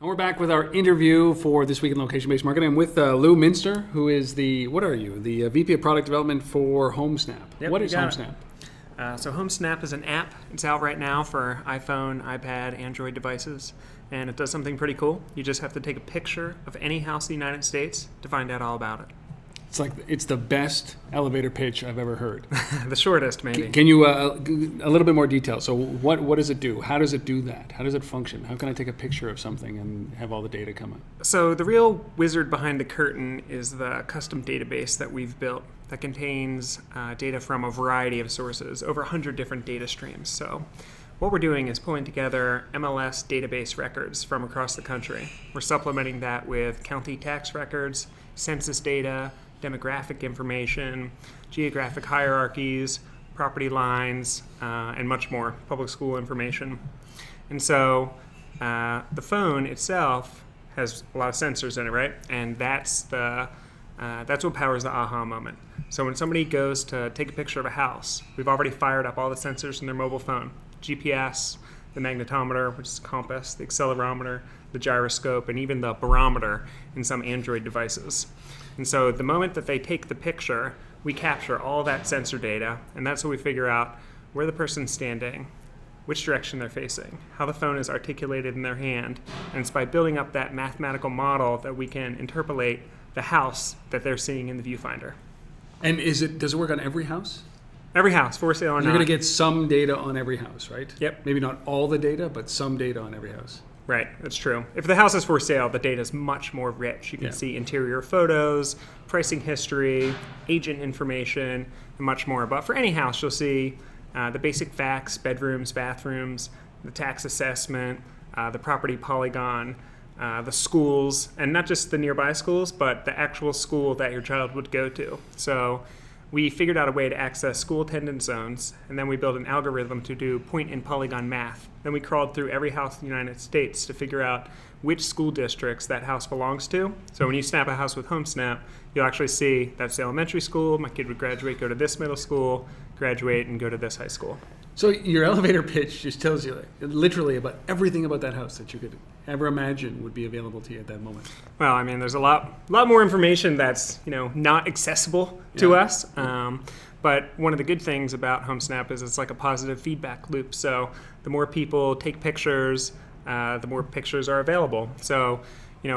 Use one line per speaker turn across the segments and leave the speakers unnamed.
And we're back with our interview for This Week in Location-Based Marketing. I'm with Lou Mintzer, who is the VP of Product Development for HomeSnap.
Yep,
What is HomeSnap?
So HomeSnap is an app. It's out right now for iPhone, iPad, Android devices, and it does something pretty cool. You just have to take a picture of any house in the United States to find out all about it.
It's the best elevator pitch I've ever heard.
The shortest, maybe.
Can you, a little bit more detail? So what does it do? How does it do that? How does it function? How can I take a picture of something and have all the data come up?
So the real wizard behind the curtain is the custom database that we've built that contains data from a variety of sources, over 100 different data streams. So what we're doing is pulling together MLS database records from across the country. We're supplementing that with county tax records, census data, demographic information, geographic hierarchies, property lines, and much more, public school information. And so the phone itself has a lot of sensors in it, right? And that's what powers the aha moment. So when somebody goes to take a picture of a house, we've already fired up all the sensors in their mobile phone. GPS, the magnetometer, which is the compass, the accelerometer, the gyroscope, and even the barometer in some Android devices. And so the moment that they take the picture, we capture all that sensor data, and that's how we figure out where the person's standing, which direction they're facing, how the phone is articulated in their hand, and it's by building up that mathematical model that we can interpolate the house that they're seeing in the viewfinder.
And does it work on every house?
Every house, for sale or not.
You're going to get some data on every house, right?
Yep.
Maybe not all the data, but some data on every house.
Right, that's true. If the house is for sale, the data is much more rich. You can see interior photos, pricing history, agent information, and much more. But for any house, you'll see the basic facts, bedrooms, bathrooms, the tax assessment, the property polygon, the schools, and not just the nearby schools, but the actual school that your child would go to. So we figured out a way to access school attendance zones, and then we built an algorithm to do point and polygon math. Then we crawled through every house in the United States to figure out which school districts that house belongs to. So when you snap a house with HomeSnap, you'll actually see that's the elementary school, my kid would graduate, go to this middle school, graduate, and go to this high school.
So your elevator pitch just tells you literally about everything about that house that you could ever imagine would be available to you at that moment.
Well, I mean, there's a lot more information that's not accessible to us. But one of the good things about HomeSnap is it's like a positive feedback loop. So the more people take pictures, the more pictures are available. So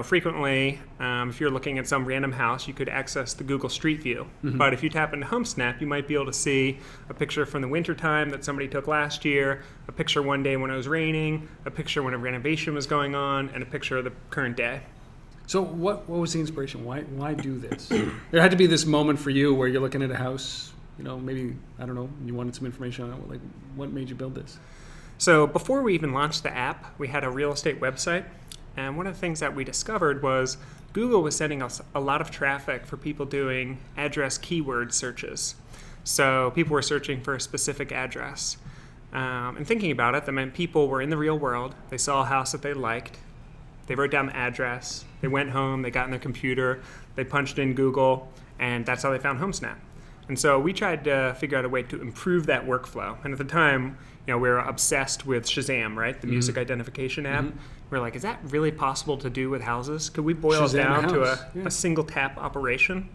frequently, if you're looking at some random house, you could access the Google Street View. Mm-hmm. But if you tap into HomeSnap, you might be able to see a picture from the wintertime that somebody took last year, a picture one day when it was raining, a picture when a renovation was going on, and a picture of the current day.
So what was the inspiration? Why do this? There had to be this moment for you where you're looking at a house, maybe, I don't know, you wanted some information on it. Like, what made you build this?
So before we even launched the app, we had a real estate website. And one of the things that we discovered was Google was sending us a lot of traffic for people doing address keyword searches. So people were searching for a specific address. And thinking about it, that meant people were in the real world. They saw a house that they liked. They wrote down the address. They went home. They got in their computer. They punched in Google. And that's how they found HomeSnap. And so we tried to figure out a way to improve that workflow. And at the time, we were obsessed with Shazam, right? The music identification app. Mm-hmm. We were like, is that really possible to do with houses? Could we boil it down to a single tap operation?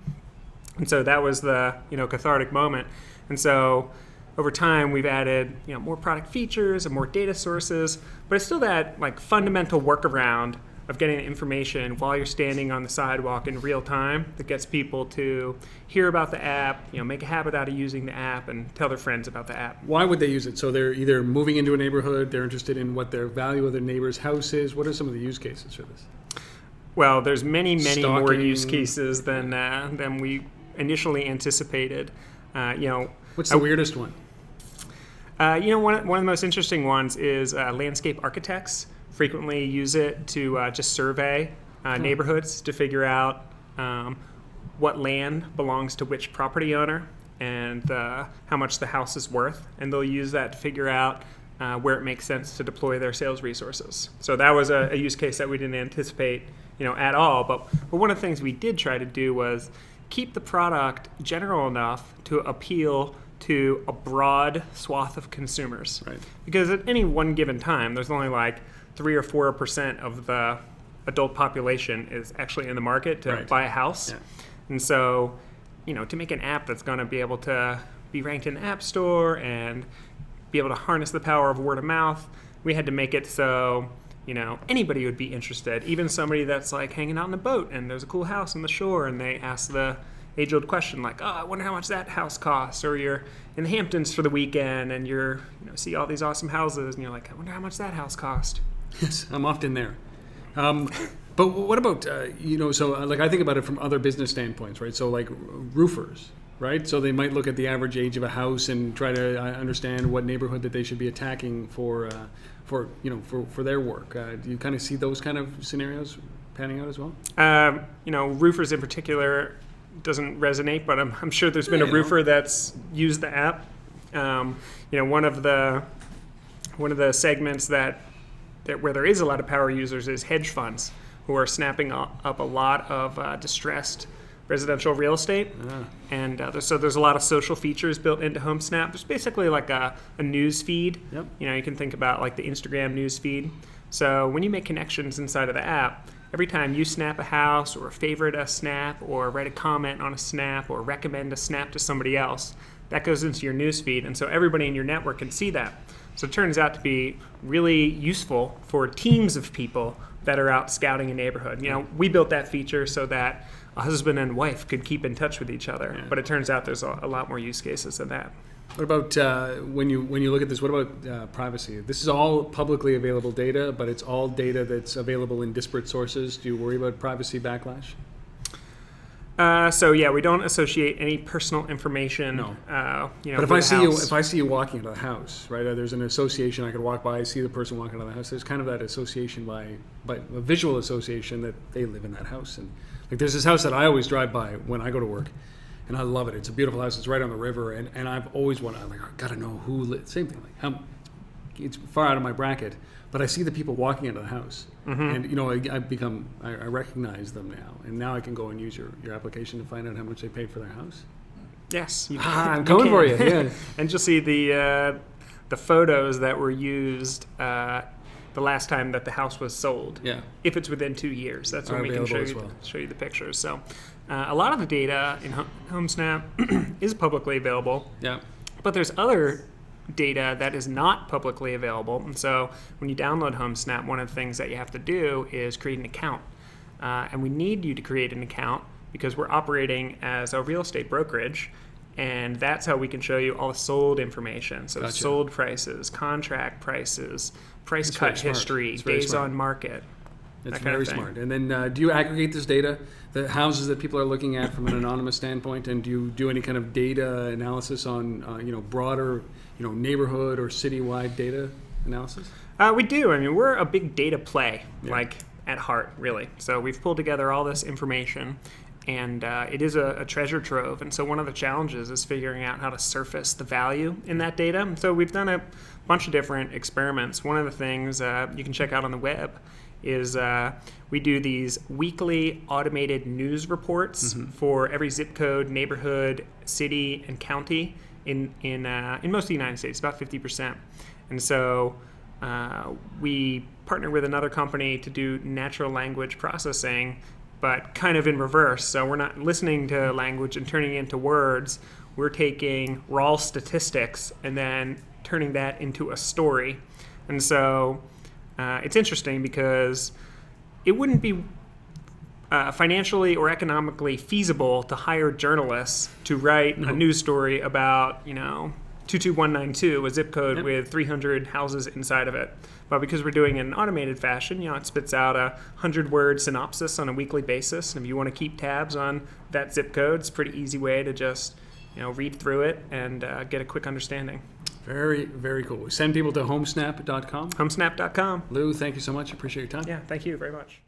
And so that was the cathartic moment. And so over time, we've added more product features and more data sources, but it's still that fundamental workaround of getting information while you're standing on the sidewalk in real time that gets people to hear about the app, make a habit out of using the app, and tell their friends about the app.
Why would they use it? So they're either moving into a neighborhood, they're interested in what their value of their neighbor's house is. What are some of the use cases for this?
Well, there's many
Stalking.
more use cases than we initially anticipated.
What's the weirdest one?
One of the most interesting ones is landscape architects frequently use it to just survey neighborhoods to figure out what land belongs to which property owner and how much the house is worth. And they'll use that to figure out where it makes sense to deploy their sales resources. So that was a use case that we didn't anticipate at all. But one of the things we did try to do was keep the product general enough to appeal to a broad swath of consumers.
Right.
Because at any one given time, there's only 3 or 4% of the adult population is actually in the market to
Right.
buy a house.
Yeah.
And so, to make an app that's going to be able to be ranked in the App Store and be able to harness the power of word of mouth, we had to make it so, anybody would be interested. Even somebody that's like hanging out in a boat and there's a cool house on the shore and they ask the age-old question like, oh, I wonder how much that house costs. Or you're in the Hamptons for the weekend and you're, see all these awesome houses and you're like, I wonder how much that house cost.
Yes, I'm often there. But what about, like I think about it from other business standpoints, right? So like roofers, right? So they might look at the average age of a house and try to understand what neighborhood that they should be attacking for their work. Do you kind of see those kind of scenarios panning out as well?
Roofers in particular doesn't resonate, but I'm sure there's been a roofer that's used the app. One of the segments that where there is a lot of power users is hedge funds who are snapping up a lot of distressed residential real estate. And so there's a lot of social features built into HomeSnap. There's basically like a news feed.
Yep.
You can think about like the Instagram news feed. So when you make connections inside of the app, every time you snap a house or favorite a snap or write a comment on a snap or recommend a snap to somebody else, that goes into your news feed. And so everybody in your network can see that. So it turns out to be really useful for teams of people that are out scouting a neighborhood. We built that feature so that a husband and wife could keep in touch with each other.
Yeah.
But it turns out there's a lot more use cases than that.
What about when you look at this? What about privacy? This is all publicly available data, but it's all data that's available in disparate sources. Do you worry about privacy backlash?
We don't associate any personal information.
No.
But
if I see you walking into the house, right? There's an association. I could walk by, see the person walking into the house. There's kind of that association by a visual association that they live in that house. And like there's this house that I always drive by when I go to work. And I love it. It's a beautiful house. It's right on the river. And I've always wanted, I got to know who lives. Same thing. It's far out of my bracket. But I see the people walking into the house. Mm-hmm. And, I recognize them now. And now I can go and use your application to find out how much they paid for their house.
Yes.
I'm coming for you. Yeah.
And you'll see the photos that were used the last time that the house was sold.
Yeah.
If it's within 2 years. That's when we can show you the pictures. So a lot of the data in HomeSnap is publicly available.
Yeah.
But there's other data that is not publicly available. And so when you download HomeSnap, one of the things that you have to do is create an account. And we need you to create an account because we're operating as a real estate brokerage. And that's how we can show you all the sold information. So
Gotcha.
Sold prices, contract prices, price
It's
cut
very smart.
history,
It's very
days
smart.
on market.
It's
that kind
very
of thing.
smart. And then do you aggregate this data, the houses that people are looking at from an anonymous standpoint, and do you do any kind of data analysis on broader neighborhood or citywide data analysis?
We do. I mean, we're a big data play,
Yeah.
at heart, really. So we've pulled together all this information, and it is a treasure trove. And so one of the challenges is figuring out how to surface the value in that data. And so we've done a bunch of different experiments. One of the things you can check out on the web is we do these weekly automated news reports for every zip code, neighborhood, city, and county in most of the United States, about 50%. And so we partner with another company to do natural language processing, but kind of in reverse. So we're not listening to language and turning it into words. We're taking raw statistics and then turning that into a story. And so it's interesting because it wouldn't be financially or economically feasible to hire journalists to write a news story about, 22192, a zip code with 300 houses inside of it. But because we're doing it in an automated fashion, it spits out a 100-word synopsis on a weekly basis. And if you want to keep tabs on that zip code, it's a pretty easy way to just, read through it and get a quick understanding.
Very, very cool. We send people to homesnap.com.
HomeSnap.com.
Lou, thank you so much. Appreciate your time.
Yeah, thank you very much.